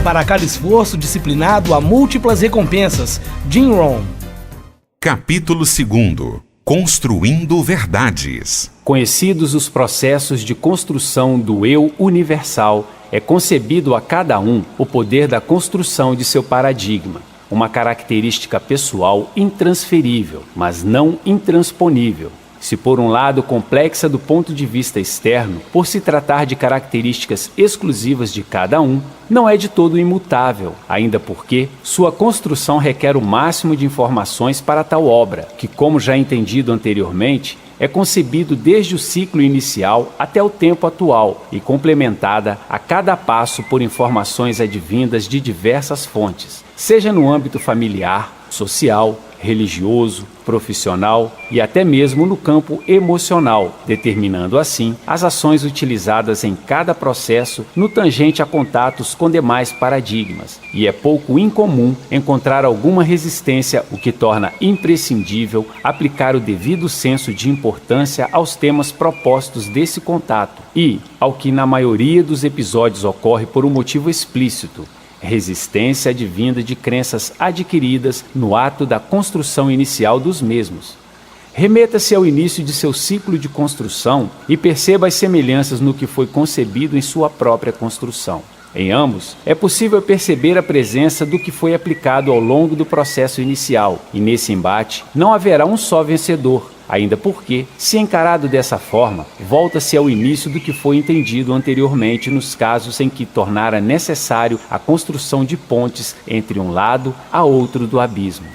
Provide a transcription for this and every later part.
Para cada esforço disciplinado, há múltiplas recompensas. Jim Rohn. Capítulo 2. Construindo verdades. Conhecidos os processos de construção do eu universal, é concebido a cada um o poder da construção de seu paradigma, uma característica pessoal intransferível, mas não intransponível. Se por um lado complexa do ponto de vista externo, por se tratar de características exclusivas de cada um, não é de todo imutável, ainda porque sua construção requer o máximo de informações para tal obra, que, como já entendido anteriormente, é concebido desde o ciclo inicial até o tempo atual e complementada a cada passo por informações advindas de diversas fontes, seja no âmbito familiar, social, religioso, profissional e até mesmo no campo emocional, determinando assim as ações utilizadas em cada processo no tangente a contatos com demais paradigmas. E é pouco incomum encontrar alguma resistência, o que torna imprescindível aplicar o devido senso de importância aos temas propostos desse contato e ao que na maioria dos episódios ocorre por um motivo explícito: resistência advinda de crenças adquiridas no ato da construção inicial dos mesmos. Remeta-se ao início de seu ciclo de construção e perceba as semelhanças no que foi concebido em sua própria construção. Em ambos, é possível perceber a presença do que foi aplicado ao longo do processo inicial, e nesse embate não haverá um só vencedor, ainda porque, se encarado dessa forma, volta-se ao início do que foi entendido anteriormente nos casos em que tornara necessário a construção de pontes entre um lado a outro do abismo.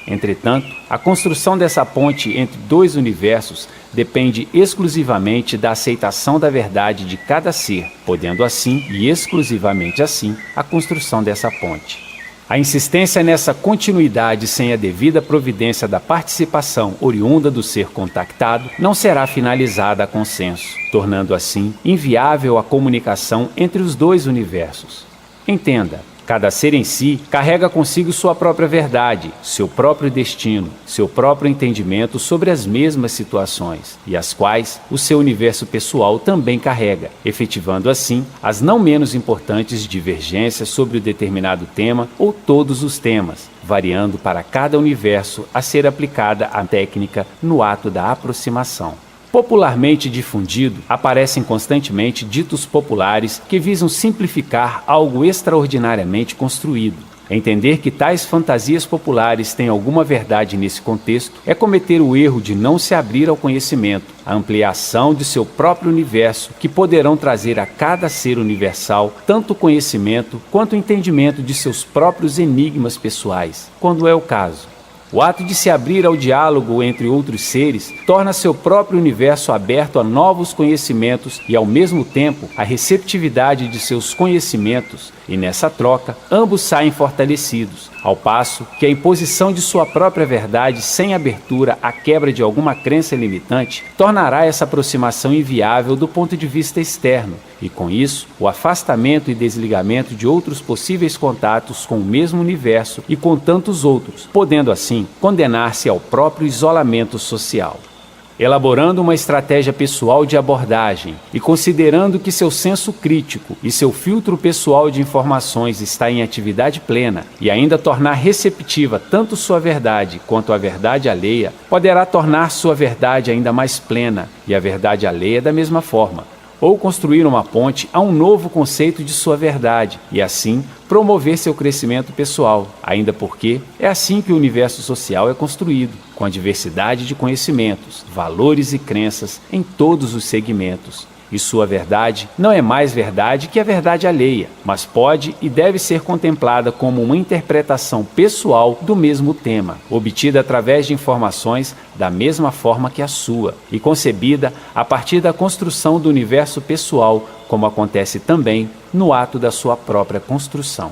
Entretanto, a construção dessa ponte entre dois universos depende exclusivamente da aceitação da verdade de cada ser, podendo assim, e exclusivamente assim, a construção dessa ponte. A insistência nessa continuidade sem a devida providência da participação oriunda do ser contactado não será finalizada a consenso, tornando assim inviável a comunicação entre os dois universos. Entenda, cada ser em si carrega consigo sua própria verdade, seu próprio destino, seu próprio entendimento sobre as mesmas situações, e as quais o seu universo pessoal também carrega, efetivando assim as não menos importantes divergências sobre o determinado tema ou todos os temas, variando para cada universo a ser aplicada a técnica no ato da aproximação. Popularmente difundido, aparecem constantemente ditos populares que visam simplificar algo extraordinariamente construído. Entender que tais fantasias populares têm alguma verdade nesse contexto é cometer o erro de não se abrir ao conhecimento, a ampliação de seu próprio universo, que poderão trazer a cada ser universal tanto conhecimento quanto entendimento de seus próprios enigmas pessoais, quando é o caso. O ato de se abrir ao diálogo entre outros seres torna seu próprio universo aberto a novos conhecimentos e, ao mesmo tempo, a receptividade de seus conhecimentos, e nessa troca, ambos saem fortalecidos, ao passo que a imposição de sua própria verdade sem abertura à quebra de alguma crença limitante tornará essa aproximação inviável do ponto de vista externo, e com isso, o afastamento e desligamento de outros possíveis contatos com o mesmo universo e com tantos outros, podendo assim condenar-se ao próprio isolamento social. Elaborando uma estratégia pessoal de abordagem e considerando que seu senso crítico e seu filtro pessoal de informações está em atividade plena e ainda tornar receptiva tanto sua verdade quanto a verdade alheia, poderá tornar sua verdade ainda mais plena e a verdade alheia da mesma forma, ou construir uma ponte a um novo conceito de sua verdade e, assim, promover seu crescimento pessoal, ainda porque é assim que o universo social é construído, com a diversidade de conhecimentos, valores e crenças em todos os segmentos. E sua verdade não é mais verdade que a verdade alheia, mas pode e deve ser contemplada como uma interpretação pessoal do mesmo tema, obtida através de informações da mesma forma que a sua, e concebida a partir da construção do universo pessoal, como acontece também no ato da sua própria construção.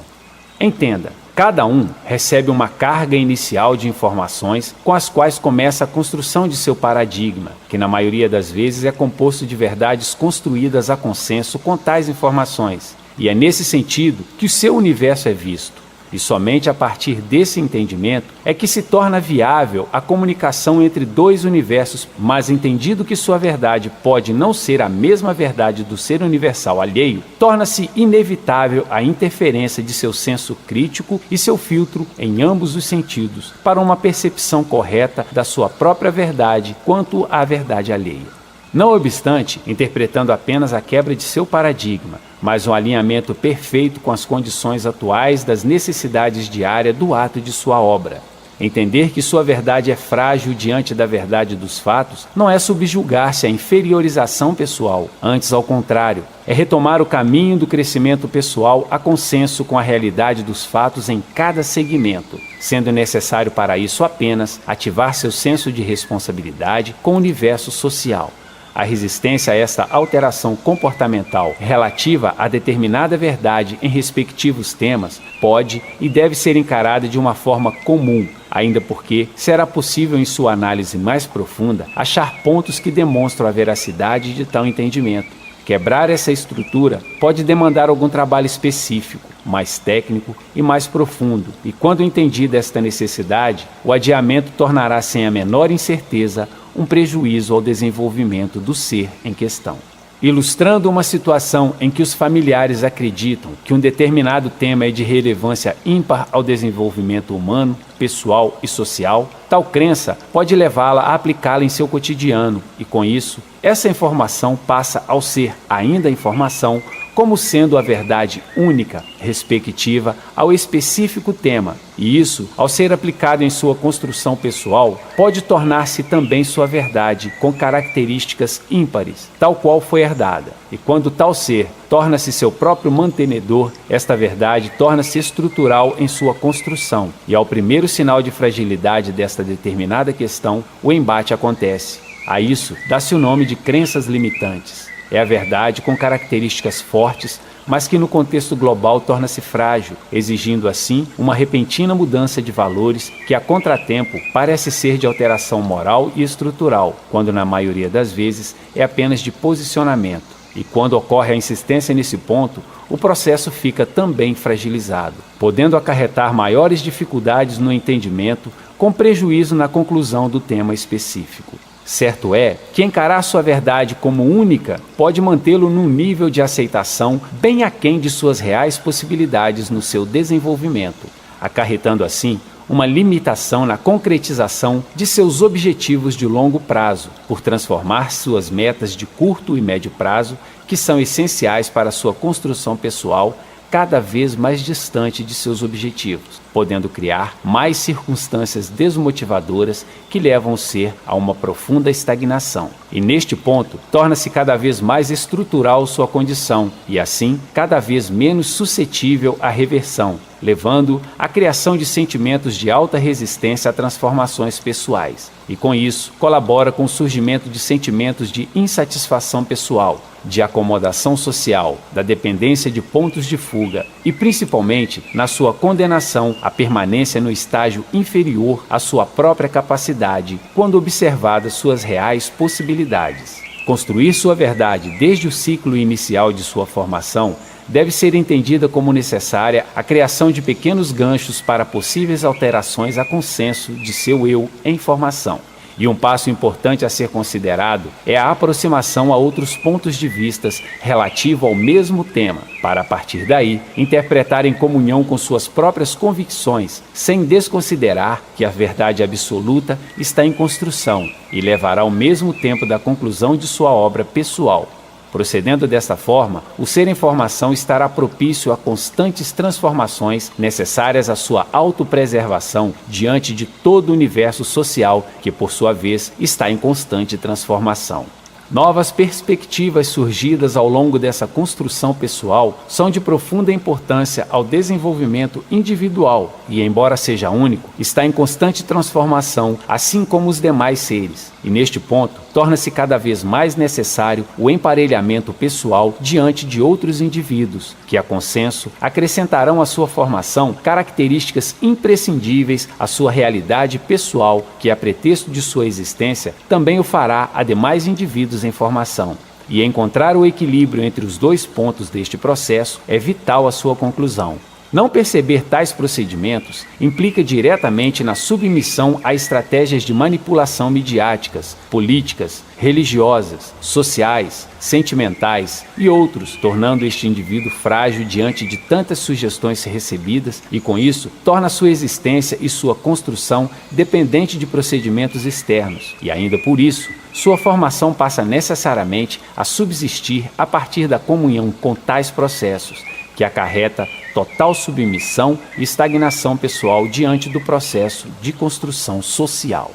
Entenda, cada um recebe uma carga inicial de informações com as quais começa a construção de seu paradigma, que na maioria das vezes é composto de verdades construídas a consenso com tais informações. E é nesse sentido que o seu universo é visto. E somente a partir desse entendimento é que se torna viável a comunicação entre dois universos, mas entendido que sua verdade pode não ser a mesma verdade do ser universal alheio, torna-se inevitável a interferência de seu senso crítico e seu filtro em ambos os sentidos para uma percepção correta da sua própria verdade quanto à verdade alheia. Não obstante, interpretando apenas a quebra de seu paradigma, mas um alinhamento perfeito com as condições atuais das necessidades diárias do ato de sua obra. Entender que sua verdade é frágil diante da verdade dos fatos não é subjugar-se à inferiorização pessoal, antes ao contrário, é retomar o caminho do crescimento pessoal a consenso com a realidade dos fatos em cada segmento, sendo necessário para isso apenas ativar seu senso de responsabilidade com o universo social. A resistência a esta alteração comportamental relativa a determinada verdade em respectivos temas pode e deve ser encarada de uma forma comum, ainda porque será possível em sua análise mais profunda achar pontos que demonstram a veracidade de tal entendimento. Quebrar essa estrutura pode demandar algum trabalho específico, mais técnico e mais profundo, e quando entendida esta necessidade, o adiamento tornará sem a menor incerteza um prejuízo ao desenvolvimento do ser em questão. Ilustrando uma situação em que os familiares acreditam que um determinado tema é de relevância ímpar ao desenvolvimento humano, pessoal e social, tal crença pode levá-la a aplicá-la em seu cotidiano e, com isso, essa informação passa ao ser ainda informação como sendo a verdade única, respectiva ao específico tema, e isso, ao ser aplicado em sua construção pessoal, pode tornar-se também sua verdade com características ímpares, tal qual foi herdada. E quando tal ser torna-se seu próprio mantenedor, esta verdade torna-se estrutural em sua construção, e ao primeiro sinal de fragilidade desta determinada questão, o embate acontece. A isso dá-se o nome de crenças limitantes. É a verdade com características fortes, mas que no contexto global torna-se frágil, exigindo assim uma repentina mudança de valores que a contratempo parece ser de alteração moral e estrutural, quando na maioria das vezes é apenas de posicionamento. E quando ocorre a insistência nesse ponto, o processo fica também fragilizado, podendo acarretar maiores dificuldades no entendimento, com prejuízo na conclusão do tema específico. Certo é que encarar sua verdade como única pode mantê-lo num nível de aceitação bem aquém de suas reais possibilidades no seu desenvolvimento, acarretando assim uma limitação na concretização de seus objetivos de longo prazo, por transformar suas metas de curto e médio prazo, que são essenciais para sua construção pessoal, cada vez mais distante de seus objetivos, podendo criar mais circunstâncias desmotivadoras que levam o ser a uma profunda estagnação. E neste ponto, torna-se cada vez mais estrutural sua condição e, assim, cada vez menos suscetível à reversão, levando à criação de sentimentos de alta resistência a transformações pessoais. E com isso, colabora com o surgimento de sentimentos de insatisfação pessoal, de acomodação social, da dependência de pontos de fuga e, principalmente, na sua condenação à permanência no estágio inferior à sua própria capacidade, quando observadas suas reais possibilidades. Construir sua verdade desde o ciclo inicial de sua formação deve ser entendida como necessária a criação de pequenos ganchos para possíveis alterações a consenso de seu eu em formação. E um passo importante a ser considerado é a aproximação a outros pontos de vistas relativo ao mesmo tema, para a partir daí interpretar em comunhão com suas próprias convicções, sem desconsiderar que a verdade absoluta está em construção e levará ao mesmo tempo da conclusão de sua obra pessoal. Procedendo desta forma, o ser em formação estará propício a constantes transformações necessárias à sua autopreservação diante de todo o universo social que, por sua vez, está em constante transformação. Novas perspectivas surgidas ao longo dessa construção pessoal são de profunda importância ao desenvolvimento individual e, embora seja único, está em constante transformação, assim como os demais seres. E neste ponto, torna-se cada vez mais necessário o emparelhamento pessoal diante de outros indivíduos, que a consenso acrescentarão à sua formação características imprescindíveis à sua realidade pessoal, que a pretexto de sua existência também o fará a demais indivíduos em formação. E encontrar o equilíbrio entre os dois pontos deste processo é vital à sua conclusão. Não perceber tais procedimentos implica diretamente na submissão a estratégias de manipulação midiáticas, políticas, religiosas, sociais, sentimentais e outros, tornando este indivíduo frágil diante de tantas sugestões recebidas e, com isso, torna sua existência e sua construção dependente de procedimentos externos. E ainda por isso, sua formação passa necessariamente a subsistir a partir da comunhão com tais processos, que acarreta total submissão e estagnação pessoal diante do processo de construção social.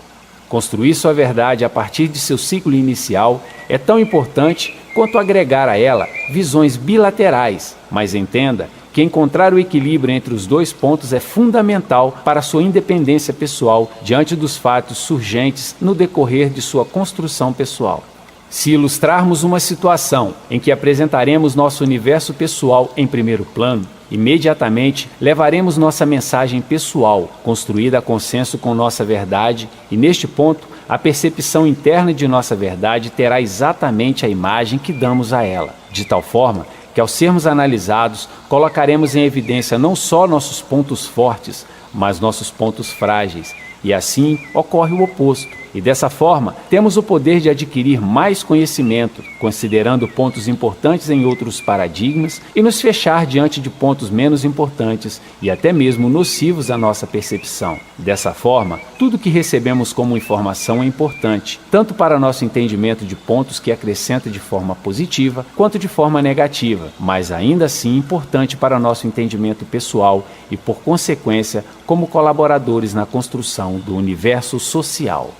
Construir sua verdade a partir de seu ciclo inicial é tão importante quanto agregar a ela visões bilaterais, mas entenda que encontrar o equilíbrio entre os dois pontos é fundamental para sua independência pessoal diante dos fatos surgentes no decorrer de sua construção pessoal. Se ilustrarmos uma situação em que apresentaremos nosso universo pessoal em primeiro plano, imediatamente levaremos nossa mensagem pessoal, construída a consenso com nossa verdade, e neste ponto, a percepção interna de nossa verdade terá exatamente a imagem que damos a ela, de tal forma que, ao sermos analisados, colocaremos em evidência não só nossos pontos fortes, mas nossos pontos frágeis, e assim ocorre o oposto. E dessa forma, temos o poder de adquirir mais conhecimento, considerando pontos importantes em outros paradigmas e nos fechar diante de pontos menos importantes e até mesmo nocivos à nossa percepção. Dessa forma, tudo que recebemos como informação é importante, tanto para nosso entendimento de pontos que acrescenta de forma positiva, quanto de forma negativa, mas ainda assim importante para nosso entendimento pessoal e, por consequência, como colaboradores na construção do universo social.